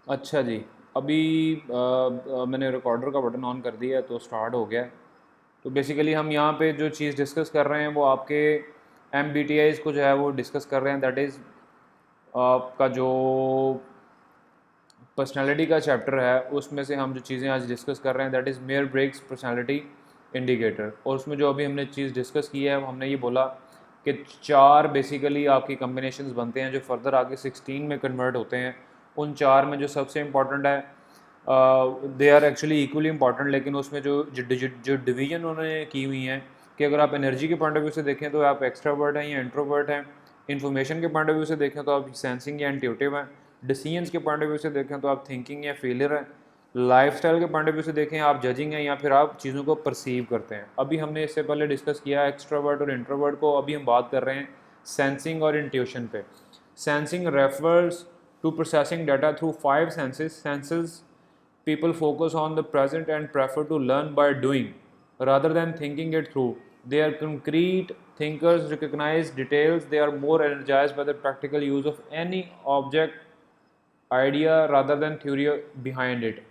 अच्छा जी। अभी मैंने रिकॉर्डर का बटन ऑन कर दिया है तो स्टार्ट हो गया है। तो बेसिकली हम यहाँ पे जो चीज़ डिस्कस कर रहे हैं वो आपके MBTIs को जो है वो डिस्कस कर रहे हैं। दैट इज़ आपका जो पर्सनालिटी का चैप्टर है उसमें से हम जो चीज़ें आज डिस्कस कर रहे हैं that is Myers Briggs personality indicator. और उसमें जो अभी हमने चीज़ डिस्कस की है हमने ये बोला कि 4 बेसिकली आपकी कम्बिनेशंस बनते हैं जो फर्दर आगे 16 में कन्वर्ट होते हैं। उन 4 में जो सबसे इम्पॉर्टेंट है they are actually equally important, लेकिन उसमें जो डिवीजन उन्होंने की हुई हैं कि अगर आप एनर्जी के पॉइंट ऑफ व्यू से देखें तो आप एक्स्ट्रावर्ट हैं या इंट्रोवर्ट हैं, इन्फॉर्मेशन के पॉइंट ऑफ व्यू से देखें तो आप सेंसिंग या इंट्यूटिव हैं, डिसीजंस के पॉइंट ऑफ व्यू से देखें तो आप थिंकिंग या फेलियर हैं, लाइफस्टाइल के पॉइंट ऑफ व्यू से देखें आप जजिंग हैं या फिर आप चीज़ों को परसीव करते हैं। अभी हमने इससे पहले डिस्कस किया एक्स्ट्रावर्ट और इंट्रोवर्ट को, अभी हम बात कर रहे हैं सेंसिंग और इंट्यूशन पे। Sensing refers to processing data through 5 senses. People focus on the present and prefer to learn by doing rather than thinking it through. They are concrete thinkers, recognize details, they are more energized by the practical use of any object, idea rather than theory behind it.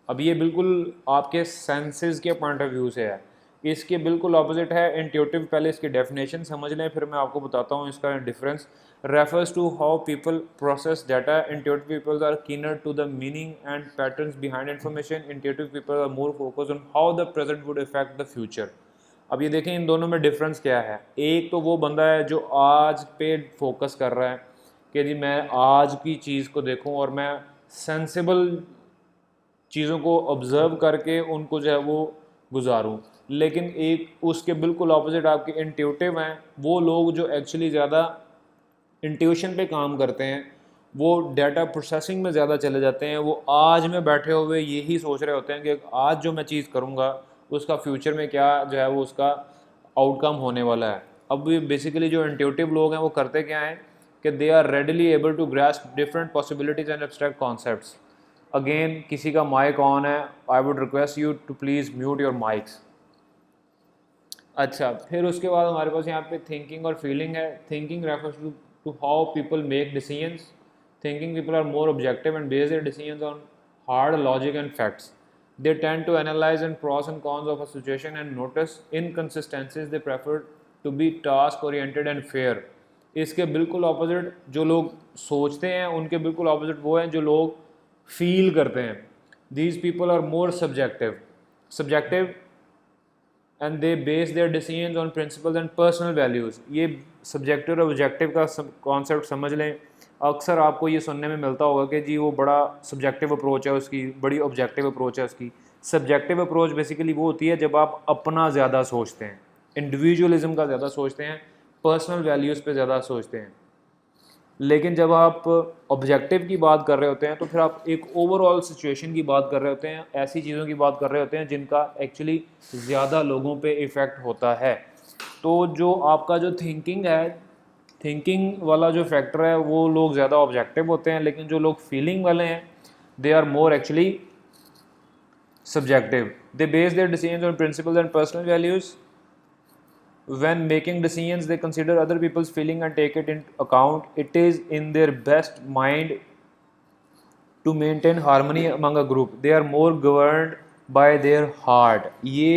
अब ये बिल्कुल आपके senses के point of view से है, इसके बिल्कुल opposite है इंट्यूटिव। पहले इसकी डेफिनेशन समझ लें फिर मैं आपको बताता हूँ इसका difference. Refers to how people process data. Intuitive peoples are keener to the meaning and patterns behind information. Intuitive people are more focus on how the present would effect the future. अब ये देखें इन दोनों में difference क्या है। एक तो वो बंदा है जो आज पे फोकस कर रहा है कि जी मैं आज की चीज़ को देखूं और मैं सेंसिबल चीज़ों को ऑब्ज़र्व करके उनको जो है वो गुजारूं। लेकिन एक उसके बिल्कुल ऑपोजिट आपके इंट्यूटिव हैं, वो लोग जो एक्चुअली ज़्यादा इंट्यूशन पे काम करते हैं, वो डाटा प्रोसेसिंग में ज़्यादा चले जाते हैं। वो आज में बैठे हुए यही सोच रहे होते हैं कि आज जो मैं चीज़ करूँगा उसका फ्यूचर में क्या जो है वो उसका आउटकम होने वाला है। अब बेसिकली जो इंट्यूटिव लोग हैं वो करते क्या हैं कि they are readily able to grasp different possibilities and abstract concepts. Again किसी का माइक ऑन है, I would request you to please mute your mics. अच्छा, फिर उसके बाद हमारे पास यहाँ पे थिंकिंग और फीलिंग है। Thinking refers to how people make decisions. Thinking people are more objective and base their decisions on hard logic and facts. They tend to analyze and pros and cons of a situation and notice inconsistencies. They prefer to be task oriented and fair. इसके बिल्कुल opposite जो लोग सोचते हैं उनके बिल्कुल opposite वो हैं जो लोग फील करते हैं। These people are more subjective and they base their decisions on principles and personal values. ये सब्जेक्टिव और ऑब्जेक्टिव का कॉन्सेप्ट समझ लें। अक्सर आपको ये सुनने में मिलता होगा कि जी वो बड़ा सब्जेक्टिव अप्रोच है उसकी, बड़ी ऑब्जेक्टिव अप्रोच है उसकी। सब्जेक्टिव अप्रोच बेसिकली वो होती है जब आप अपना ज़्यादा सोचते हैं, इंडिविजुअलिज्म का ज़्यादा सोचते हैं, पर्सनल वैल्यूज़ पे ज़्यादा सोचते हैं। लेकिन जब आप ऑब्जेक्टिव की बात कर रहे होते हैं तो फिर आप एक ओवरऑल सिचुएशन की बात कर रहे होते हैं, ऐसी चीज़ों की बात कर रहे होते हैं जिनका एक्चुअली ज़्यादा लोगों पे इफ़ेक्ट होता है। तो जो आपका जो थिंकिंग है, थिंकिंग वाला जो फैक्टर है वो लोग ज़्यादा ऑब्जेक्टिव होते हैं, लेकिन जो लोग फीलिंग वाले हैं they are more actually subjective. They base their decisions on principles and personal values. When making decisions, they consider other people's feeling and take it into account. It is in their best mind to maintain harmony among a group. They are more governed by their heart. ये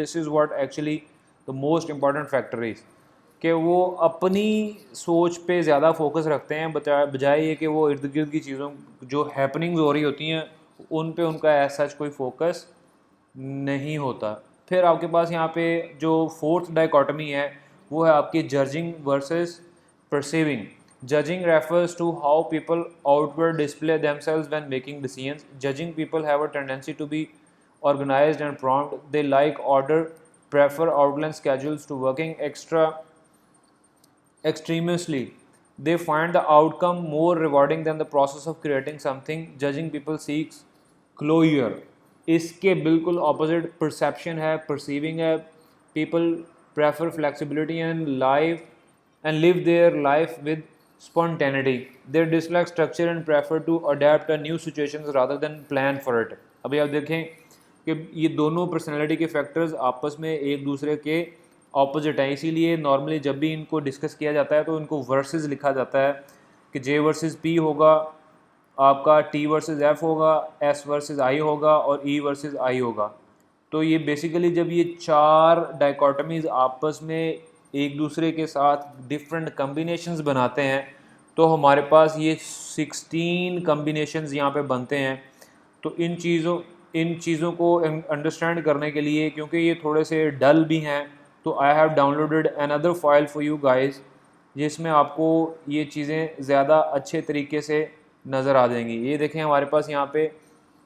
this is what actually the most important factor is कि वो अपनी सोच पे ज़्यादा focus रखते हैं बजाय ये कि वो इर्द गिर्द की चीज़ों जो हैपनिंग्स हो रही होती हैं उन पे उनका ऐसा कोई फोकस नहीं होता। फिर आपके पास यहाँ पे जो फोर्थ डाइकोटमी है वो है आपकी judging versus perceiving. Judging refers to how people outward display themselves when making decisions. Judging people have a tendency to be organized and prompt. They like order, prefer outline schedules to working extremously. They find the outcome more rewarding than the process of creating something. Judging people seeks closure. इसके बिल्कुल opposite perception है, perceiving है। People prefer flexibility and life and live their life with spontaneity. They dislike structure and prefer to adapt to new situations rather than plan for it. अभी आप देखें कि ये दोनों पर्सनैलिटी के फैक्टर्स आपस में एक दूसरे के ऑपोजिट हैं, इसीलिए नॉर्मली जब भी इनको डिस्कस किया जाता है तो इनको वर्सेस लिखा जाता है कि जे वर्सेस पी होगा आपका T वर्सेस F होगा, S वर्सेस I होगा और E वर्सेस I होगा। तो ये बेसिकली जब ये चार डाइकोटमीज आपस में एक दूसरे के साथ डिफरेंट कम्बिनेशंस बनाते हैं तो हमारे पास ये 16 कम्बिनेशंस यहाँ पे बनते हैं। तो इन चीज़ों को अंडरस्टैंड करने के लिए, क्योंकि ये थोड़े से डल भी हैं, तो I have downloaded another file for you guys जिसमें आपको ये चीज़ें ज़्यादा अच्छे तरीके से नज़र आ जाएंगी। ये देखें हमारे पास यहाँ पे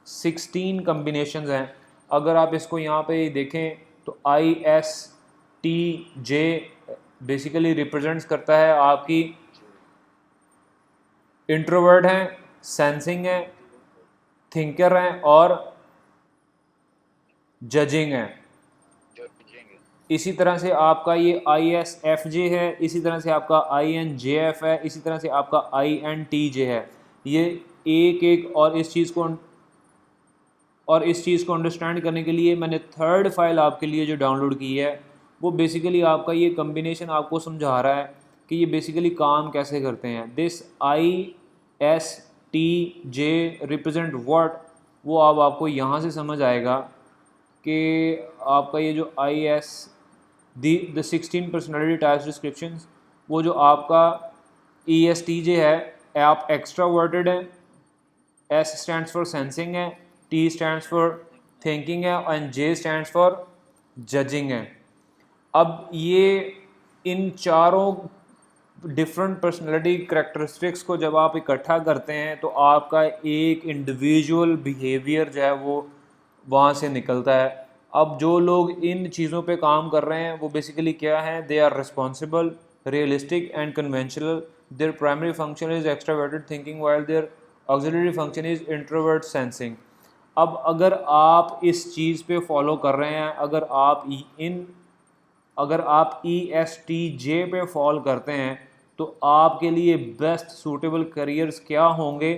16 कम्बिनेशंस हैं। अगर आप इसको यहाँ पे देखें तो ISTJ बेसिकली रिप्रेजेंट्स करता है आपकी इंट्रोवर्ट हैं, सेंसिंग है, थिंकर हैं और जजिंग है। इसी तरह से आपका ये ISFJ है, इसी तरह से आपका INJF है, इसी तरह से आपका INTJ है। ये एक एक और इस चीज़ को अंडरस्टैंड करने के लिए मैंने थर्ड फाइल आपके लिए जो डाउनलोड की है वो बेसिकली आपका ये कम्बिनेशन आपको समझा रहा है कि ये बेसिकली काम कैसे करते हैं। दिस ISTJ रिप्रेजेंट व्हाट, वो अब आपको यहाँ से समझ आएगा कि आपका ये जो द 16 पर्सनैलिटी टाइप्स डिस्क्रिप्शंस, वो जो आपका ESTJ है, आप एक्स्ट्रावर्टेड हैं, S स्टैंड्स फॉर सेंसिंग है, T स्टैंड्स फॉर थिंकिंग है and J stands for judging है। अब ये इन चारों डिफरेंट पर्सनैलिटी करेक्टरिस्टिक्स को जब आप इकट्ठा करते हैं तो आपका एक इंडिविजुअल बिहेवियर जो है वो वहाँ से निकलता है। अब जो लोग इन चीज़ों पे काम कर रहे हैं वो बेसिकली क्या है, they are responsible, realistic and conventional, their primary function is extraverted thinking while their auxiliary function is introvert sensing. अब अगर आप इस चीज़ पे फॉलो कर रहे हैं, अगर आप ESTJ पे फॉल करते हैं तो आपके लिए बेस्ट सूटेबल करियर्स क्या होंगे।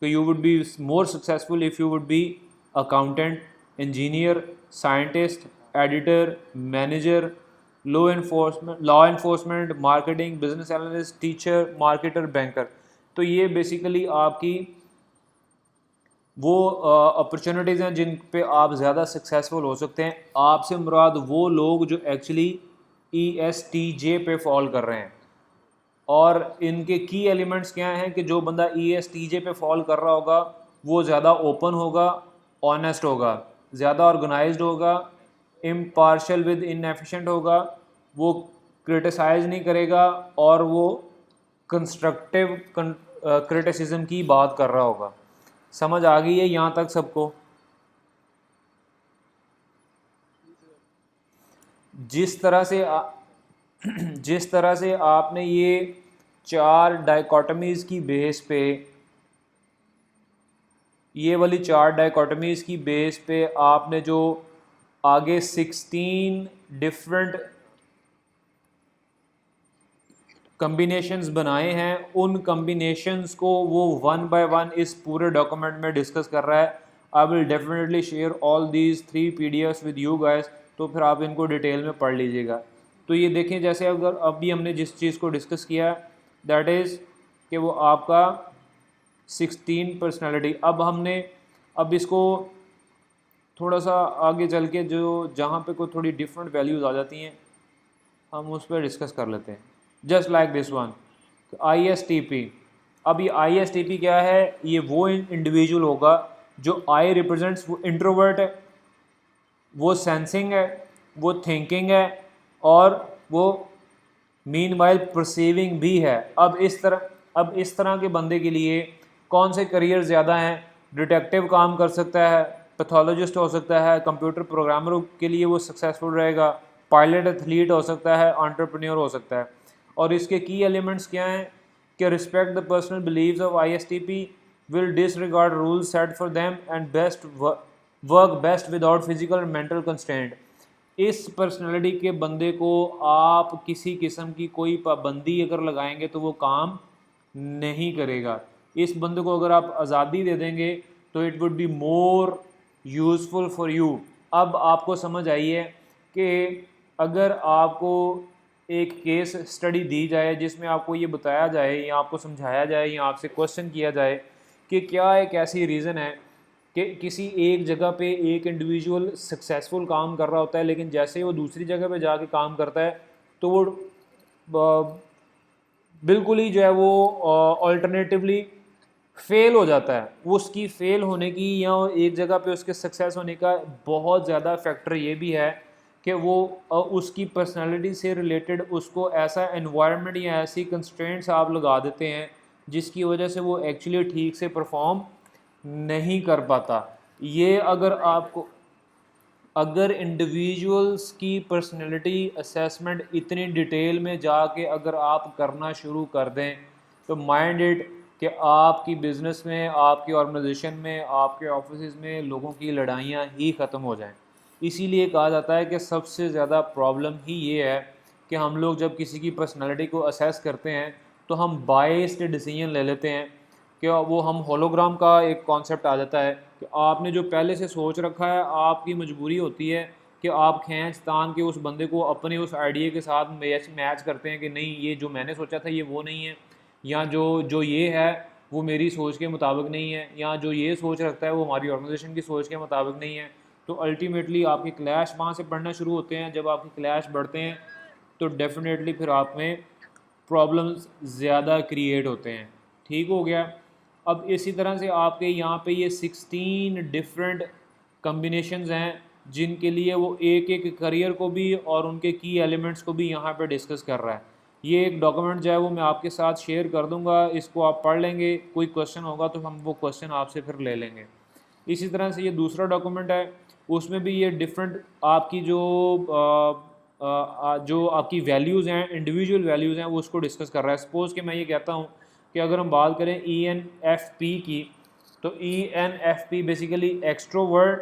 तो you would be more successful if you would be accountant, engineer, scientist, editor, manager, law enforcement, marketing, business analyst, teacher, marketer, banker. तो ये बेसिकली आपकी वो अपॉर्चुनिटीज़ हैं जिन पे आप ज़्यादा सक्सेसफुल हो सकते हैं। आपसे मुराद वो लोग जो एक्चुअली ESTJ पे फॉल कर रहे हैं। और इनके की एलिमेंट्स क्या हैं कि जो बंदा ESTJ पे फॉल कर रहा होगा वो ज़्यादा ओपन होगा, ऑनेस्ट होगा, ज़्यादा ऑर्गेनाइज्ड होगा, इम्पार्शल विद इनएफिशिएंट होगा, वो क्रिटिसाइज़ नहीं करेगा और वो कंस्ट्रक्टिव क्रिटिसिज्म की बात कर रहा होगा। समझ आ गई है यहाँ तक सबको? जिस तरह से आपने ये चार डाइकोटमीज़ की बेस पे, ये वाली चार डाइकोटमीज़ की बेस पे आपने जो आगे 16 डिफरेंट कम्बिनेशंस बनाए हैं, उन कम्बिनेशंस को वो वन बाय वन इस पूरे डॉक्यूमेंट में डिस्कस कर रहा है। I will definitely share all these 3 PDFs with you guys, तो फिर आप इनको डिटेल में पढ़ लीजिएगा। तो ये देखें, जैसे अगर अभी हमने जिस चीज़ को डिस्कस किया दैट इज़ कि वो आपका 16 पर्सनैलिटी। अब इसको थोड़ा सा आगे चल के जो जहाँ पे कोई थोड़ी डिफरेंट वैल्यूज़ आ जाती हैं हम उस पर डिस्कस कर लेते हैं। Just like this one ISTP। अब ये ISTP क्या है, ये वो इंडिविजुअल होगा जो I रिप्रेजेंट्स, वो इंट्रोवर्ट है, वो सेंसिंग है, वो थिंकिंग है और वो मीनवाइल परसीविंग भी है। अब इस तरह के बंदे के लिए कौन से करियर ज़्यादा हैं? डिटेक्टिव काम कर सकता है, पैथोलॉजिस्ट हो सकता है, कंप्यूटर प्रोग्रामर के लिए वो सक्सेसफुल रहेगा, पायलट एथलीट हो सकता है, एंटरप्रेन्योर हो सकता है। और इसके की एलिमेंट्स क्या हैं कि respect the personal beliefs of ISTP, will disregard rules set for them and work best without physical and mental constraint. इस पर्सनालिटी के बंदे को आप किसी किस्म की कोई पाबंदी अगर लगाएंगे तो वो काम नहीं करेगा। इस बंदे को अगर आप आज़ादी दे देंगे तो it would be more useful for you. अब आपको समझ आई है कि अगर आपको एक केस स्टडी दी जाए जिसमें आपको ये बताया जाए या आपको समझाया जाए या आपसे क्वेश्चन किया जाए कि क्या एक ऐसी रीज़न है कि किसी एक जगह पे एक इंडिविजुअल सक्सेसफुल काम कर रहा होता है, लेकिन जैसे ही वो दूसरी जगह पे जाके काम करता है तो वो बिल्कुल ही जो है वो ऑल्टरनेटिवली फेल हो जाता है। वो उसकी फेल होने की या एक जगह पे उसके सक्सेस होने का बहुत ज़्यादा फैक्टर ये भी है कि वो उसकी पर्सनालिटी से रिलेटेड उसको ऐसा एनवायरनमेंट या ऐसी कंस्ट्रेंट्स आप लगा देते हैं जिसकी वजह से वो एक्चुअली ठीक से परफॉर्म नहीं कर पाता। ये अगर इंडिविजुअल्स की पर्सनैलिटी असेसमेंट इतनी डिटेल में जाके अगर आप करना शुरू कर दें तो माइंड इट कि आपकी बिज़नेस में, आपकी ऑर्गेनाइजेशन में, आपके ऑफिस में लोगों की लड़ाइयाँ ही ख़त्म हो जाएं। इसीलिए कहा जाता है कि सबसे ज़्यादा प्रॉब्लम ही ये है कि हम लोग जब किसी की पर्सनैलिटी को असेस करते हैं तो हम बायस्ड डिसीजन ले लेते हैं कि वो हम होलोग्राम का एक कॉन्सेप्ट आ जाता है कि आपने जो पहले से सोच रखा है, आपकी मजबूरी होती है कि आप खींच तान के उस बंदे को अपने उस आइडिया के साथ मैच करते हैं कि नहीं ये जो मैंने सोचा था ये वो नहीं है, या जो जो ये है वो मेरी सोच के मुताबिक नहीं है, या जो ये सोच रखता है वो हमारी ऑर्गेनाइजेशन की सोच के मुताबिक नहीं है। तो अल्टीमेटली आपके क्लैश वहाँ से बढ़ना शुरू होते हैं। जब आपके क्लैश बढ़ते हैं तो डेफिनेटली फिर आप में प्रॉब्लम्स ज़्यादा क्रिएट होते हैं। ठीक हो गया। अब इसी तरह से आपके यहाँ पे ये 16 डिफरेंट कम्बिनेशंस हैं जिनके लिए वो एक एक करियर को भी और उनके की एलिमेंट्स को भी यहाँ पे डिस्कस कर रहा है। ये एक डॉक्यूमेंट जो है वो मैं आपके साथ शेयर कर दूँगा, इसको आप पढ़ लेंगे। कोई क्वेश्चन होगा तो हम वो क्वेश्चन आपसे फिर ले लेंगे। इसी तरह से ये दूसरा डॉक्यूमेंट है, उसमें भी ये डिफरेंट आपकी जो आपकी वैल्यूज़ हैं, इंडिविजुअल वैल्यूज़ हैं, वो उसको डिस्कस कर रहा है। सपोज़ कि मैं ये कहता हूँ कि अगर हम बात करें ENFP की, तो ENFP बेसिकली एक्सट्रोवर्ट,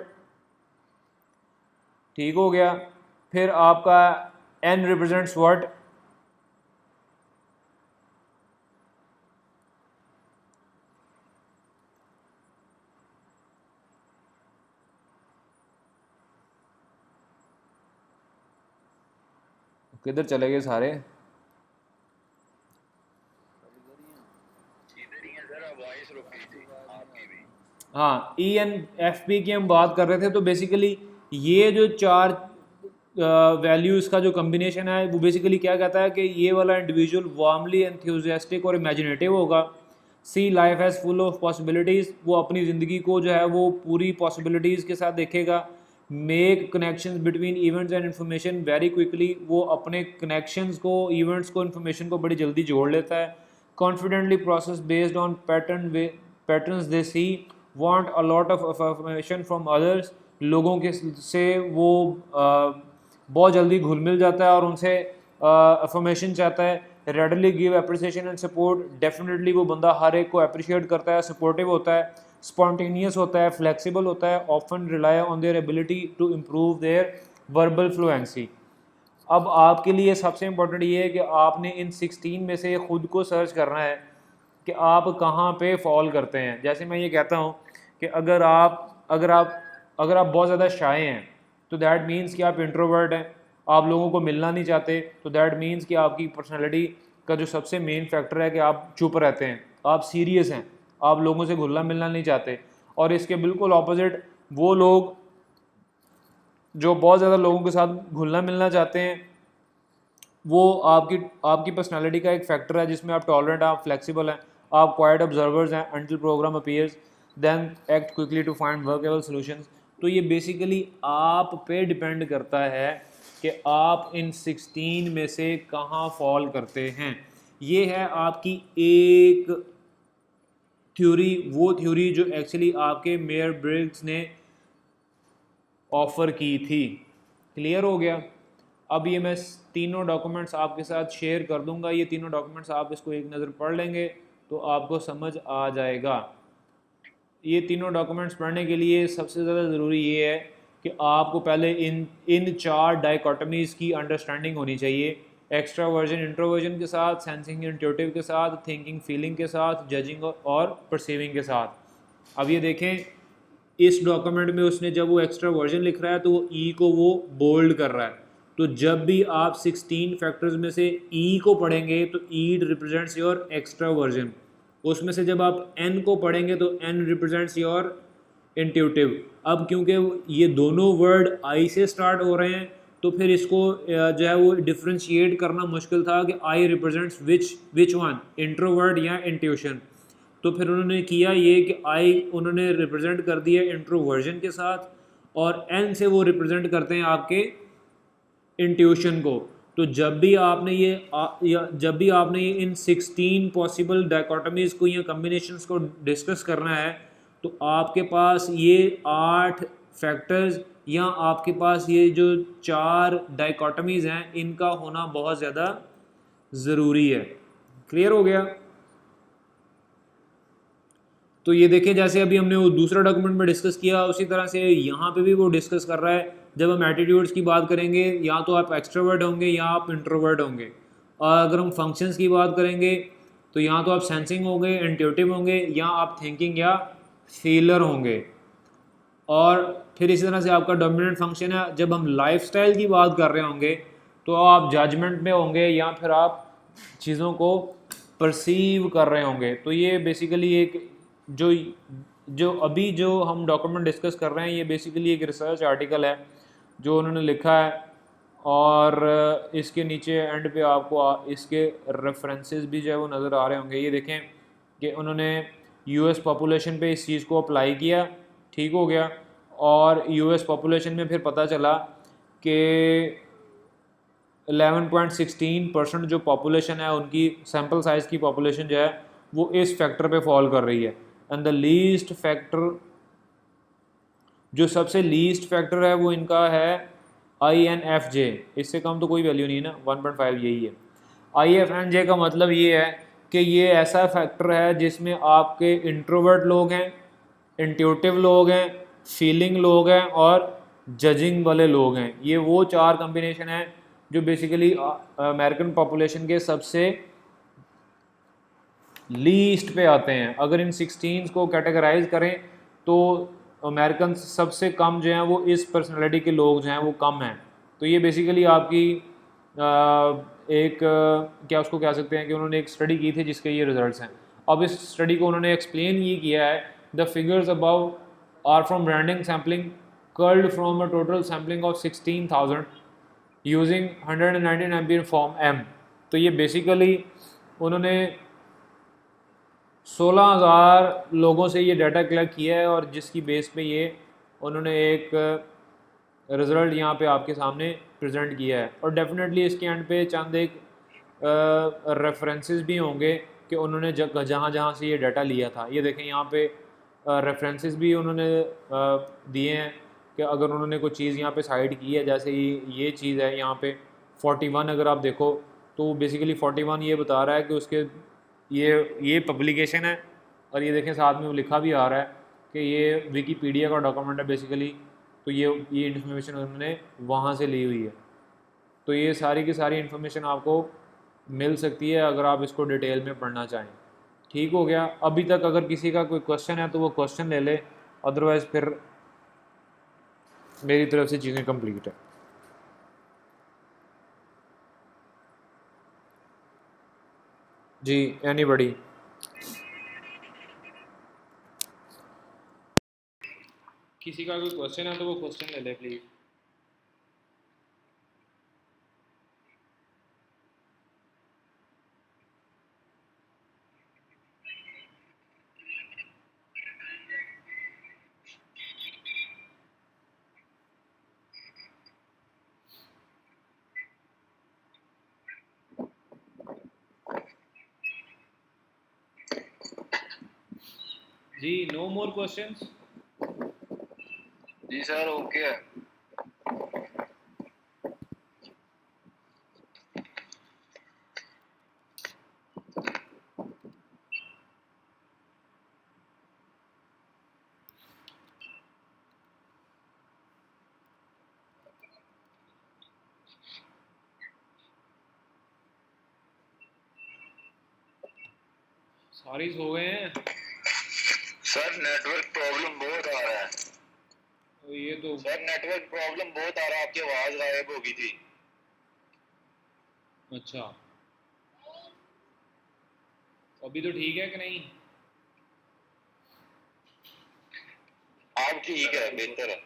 ठीक हो गया। फिर आपका N रिप्रेजेंट्स व्हाट, किधर चले गए सारे? हाँ, ENFP की हम बात कर रहे थे। तो बेसिकली ये जो चार वैल्यूज़ का जो कम्बिनेशन है वो बेसिकली क्या कहता है कि ये वाला इंडिविजुअल वार्मली एंथुसियास्टिक और इमेजिनेटिव होगा। See life has full of possibilities, वो अपनी ज़िंदगी को जो है वो पूरी पॉसिबिलिटीज़ के साथ देखेगा। Make connections between events and information very quickly, वो अपने कनेक्शंस को, इवेंट्स को, इन्फॉर्मेशन को बड़ी जल्दी जोड़ लेता है। Confidently process based on patterns they see, want a lot of information from others, लोगों के से वो बहुत जल्दी घुल मिल जाता है और उनसे अफर्मेशन चाहता है। Readily give appreciation and support, definitely वो बंदा हर एक को अप्रिशिएट करता है, सपोर्टिव होता है, स्पॉन्टेनियस होता है, फ्लेक्सिबल होता है, often rely on their ability to improve their verbal fluency. अब आपके लिए सबसे इम्पोर्टेंट ये है कि आपने इन 16 में से खुद को सर्च करना है कि आप कहाँ पे फॉल करते हैं। जैसे मैं ये कहता हूँ कि अगर आप बहुत ज़्यादा शाय हैं तो दैट मीन्स कि आप इंट्रोवर्ट हैं, आप लोगों को मिलना नहीं चाहते, तो दैट मीन्स कि आपकी पर्सनैलिटी का जो सबसे मेन फैक्टर है कि आप चुप रहते हैं, आप सीरियस हैं, आप लोगों से घुलना मिलना नहीं चाहते। और इसके बिल्कुल ऑपोजिट वो लोग जो बहुत ज़्यादा लोगों के साथ घुलना मिलना चाहते हैं, वो आपकी पर्सनालिटी का एक फैक्टर है जिसमें आप टॉलरेंट, आप फ्लेक्सिबल हैं, आप क्वाइट ऑब्जर्वर्स हैं until program appears, then act quickly to find workable solutions. तो ये बेसिकली आप पे डिपेंड करता है कि आप इन 16 में से कहाँ फॉल करते हैं। ये है आपकी एक थ्योरी, वो थ्योरी जो एक्चुअली आपके मेयर ब्रिग्स ने ऑफ़र की थी। क्लियर हो गया। अब ये मैं तीनों डॉक्यूमेंट्स आपके साथ शेयर कर दूंगा। ये तीनों डॉक्यूमेंट्स आप इसको एक नज़र पढ़ लेंगे तो आपको समझ आ जाएगा। ये तीनों डॉक्यूमेंट्स पढ़ने के लिए सबसे ज़्यादा ज़रूरी ये है कि आपको पहले इन चार डाइकोटमीज़ की अंडरस्टैंडिंग होनी चाहिए। एक्स्ट्रावर्जन इंट्रोवर्जन के साथ, सेंसिंग इंट्यूटिव के साथ, थिंकिंग फीलिंग के साथ, जजिंग और परसीविंग के साथ। अब ये देखें, इस डॉक्यूमेंट में उसने जब वो एक्स्ट्रावर्जन लिख रहा है तो वो ई को वो बोल्ड कर रहा है। तो जब भी आप 16 फैक्टर्स में से ई को पढ़ेंगे तो ई रिप्रेजेंट्स योर एक्स्ट्रावर्जन। उसमें से जब आप n को पढ़ेंगे तो n रिप्रेजेंट्स योर इंट्यूटिव। अब क्योंकि ये दोनों वर्ड I से स्टार्ट हो रहे हैं तो फिर इसको जो है वो डिफ्रेंशिएट करना मुश्किल था कि I represents which one, introvert या इंट्यूशन। तो फिर उन्होंने किया ये कि I उन्होंने रिप्रेजेंट कर दिया इंट्रोवर्जन के साथ, और N से वो रिप्रेजेंट करते हैं आपके इंट्यूशन को। तो जब भी आपने जब भी आपने ये इन 16 पॉसिबल डायकोटमीज को या कम्बिनेशंस को डिस्कस करना है तो आपके पास ये 8 फैक्टर्स या आपके पास ये जो 4 डायकोटमीज हैं इनका होना बहुत ज़्यादा ज़रूरी है। क्लियर हो गया? तो ये देखें, जैसे अभी हमने वो दूसरा डॉक्यूमेंट में डिस्कस किया उसी तरह से यहाँ पे भी वो डिस्कस कर रहा है। जब हम एटीट्यूड्स की बात करेंगे या तो आप एक्सट्रोवर्ट होंगे या आप इंट्रोवर्ट होंगे, और अगर हम फंक्शंस की बात करेंगे तो यहाँ तो आप सेंसिंग होंगे, इंट्यूटिव होंगे, या आप थिंकिंग या फीलर होंगे। और फिर इसी तरह से आपका डोमिनेंट फंक्शन है। जब हम लाइफस्टाइल की बात कर रहे होंगे तो आप जजमेंट में होंगे या फिर आप चीज़ों को परसीव कर रहे होंगे। तो ये बेसिकली एक जो जो अभी जो हम डॉक्यूमेंट डिस्कस कर रहे हैं ये बेसिकली एक रिसर्च आर्टिकल है जो उन्होंने लिखा है, और इसके नीचे एंड पे आपको इसके रेफरेंसेस भी जो है वो नज़र आ रहे होंगे। ये देखें कि उन्होंने यूएस पॉपुलेशन पे इस चीज़ को अप्लाई किया, ठीक हो गया, और यूएस पॉपुलेशन में फिर पता चला कि 11.16% जो पॉपुलेशन है उनकी सैम्पल साइज़ की पॉपुलेशन जो है वो इस फैक्टर पे फॉल कर रही है। एंड द लीस्ट फैक्टर, जो सबसे लीस्ट फैक्टर है वो इनका है INFJ। इससे कम तो कोई वैल्यू नहीं है ना, 1.5 यही है। INFJ का मतलब ये है कि ये ऐसा फैक्टर है जिसमें आपके इंट्रोवर्ट लोग हैं, इंट्यूटिव लोग हैं, फीलिंग लोग हैं और जजिंग वाले लोग हैं। ये वो 4 कम्बिनेशन है जो बेसिकली अमेरिकन पॉपुलेशन के सबसे लीस्ट पे आते हैं। अगर इन 16 को कैटेगराइज करें तो अमेरिकन सबसे कम जो हैं वो इस पर्सनालिटी के लोग जो हैं वो कम हैं। तो ये बेसिकली आपकी एक क्या उसको कह सकते हैं कि उन्होंने एक स्टडी की थी जिसके ये रिजल्ट्स हैं। अब इस स्टडी को उन्होंने एक्सप्लेन ये किया है, the figures above are from random sampling culled from a total sampling of 16,000 using 119 ampere form M। तो ये बेसिकली उन्होंने 16,000 लोगों से ये डाटा कलेक्ट किया है और जिसकी बेस पे ये उन्होंने एक रिज़ल्ट यहाँ पे आपके सामने प्रेजेंट किया है। और डेफिनेटली इसके एंड पे चंद एक रेफरेंसेस भी होंगे कि उन्होंने जहाँ जहाँ से ये डाटा लिया था। ये देखें यहाँ पे रेफरेंसेस भी उन्होंने दिए हैं कि अगर उन्होंने कोई चीज़ यहाँ पे साइड की है, जैसे ये चीज़ है यहाँ पे 41, अगर आप देखो तो बेसिकली 41 ये बता रहा है कि उसके ये पब्लिकेशन है, और ये देखें साथ में वो लिखा भी आ रहा है कि ये विकीपीडिया का डॉक्यूमेंट है बेसिकली। तो ये इन्फॉर्मेशन उन्होंने वहाँ से ली हुई है। तो ये सारी की सारी इन्फॉर्मेशन आपको मिल सकती है अगर आप इसको डिटेल में पढ़ना चाहें। ठीक हो गया? अभी तक अगर किसी का कोई क्वेश्चन है तो वो क्वेश्चन ले ले, अदरवाइज़ फिर मेरी तरफ से चीज़ें कंप्लीट है। जी, एनीबॉडी? किसी का कोई क्वेश्चन है तो वो क्वेश्चन ले ले प्लीज़। जी, नो मोर क्वेश्चंस? जी सर, ओके है। सारे हो गए हैं सर नेटवर्क प्रॉब्लम बहुत आ रहा है। तो ये तो सर नेटवर्क प्रॉब्लम बहुत आ रहा है, आपकी आवाज गायब हो गई थी। अच्छा, अभी तो ठीक है कि नहीं? आप ठीक है, बेहतर है।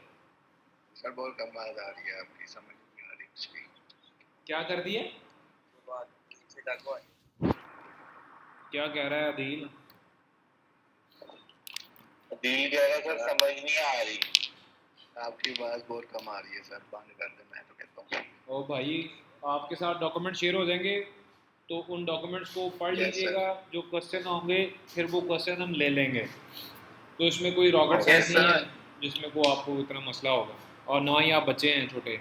सर बहुत कम आवाज आ रही है आपकी, समझ नहीं आ रही कुछ भी। क्या कर दिए? क्या कह रहा है अदील? दिल कह रहा सर, समझ नहीं आ रही। आपकी आवाज बहुत कम आ रही है सर, बंद कर दे, मैं तो कहता हूँ। ओ भाई, आपके साथ डॉक्यूमेंट शेयर हो जाएंगे तो उन डॉक्यूमेंट्स को पढ़ Yes, sir. लीजिएगा, जो क्वेश्चन होंगे फिर वो क्वेश्चन हम ले लेंगे। तो इसमें कोई रॉकेट Yes, साइंस नहीं sir. है जिसमें को आपको इतना मसला होगा, और ना ही आप बच्चे हैं छोटे।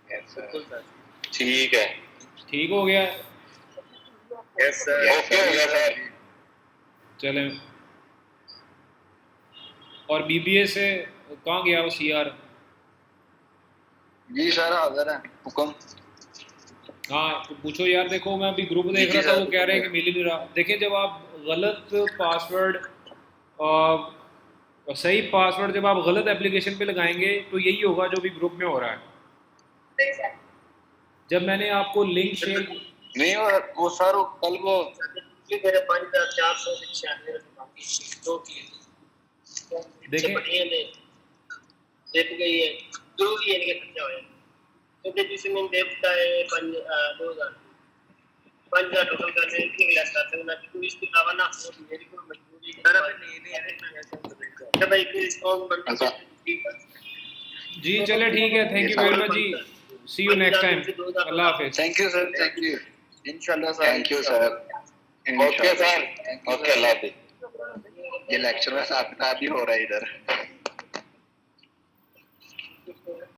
Yes, sir. ठीक है। ठीक हो गया? Yes, sir. ओके हो गया सर। चलें। और बीबीए से कहाँ गया वो सीआर? जी सर हाजिर है, हुक्म। हाँ तो पूछो यार। देखो मैं अभी ग्रुप देख जी रहा था, सर। वो कह रहे हैं कि मिल ही नहीं रहा। देखिए जब आप गलत पासवर्ड और सही पासवर्ड जब आप गलत एप्लीकेशन पे लगाएंगे तो यही होगा जो भी ग्रुप में हो रहा है। जब मैंने आपको लिंक शेयर नहीं वो सर वो कल वो मेरे 5496 देखें, देख गई है जो भी इनके खर्चा होया क्योंकि जिसमें देवता है 2000 टोटल करने की क्लास करते हैं ना, तो इसके अलावा ना हो मेरी कोई मजबूरी है। सर अभी नहीं जब एक रिस्पॉन्स बनता है। जी चले ठीक है, थैंक यू वेरी मच जी, सी यू नेक्स्ट टाइम, अल्लाह हाफिज। Thank you sir, thank you. इंशाल्लाह sir. Thank you sir. Okay sir, okay अल्लाह हाफिज। ये लेक्चर में साथ भी हो रहा है इधर।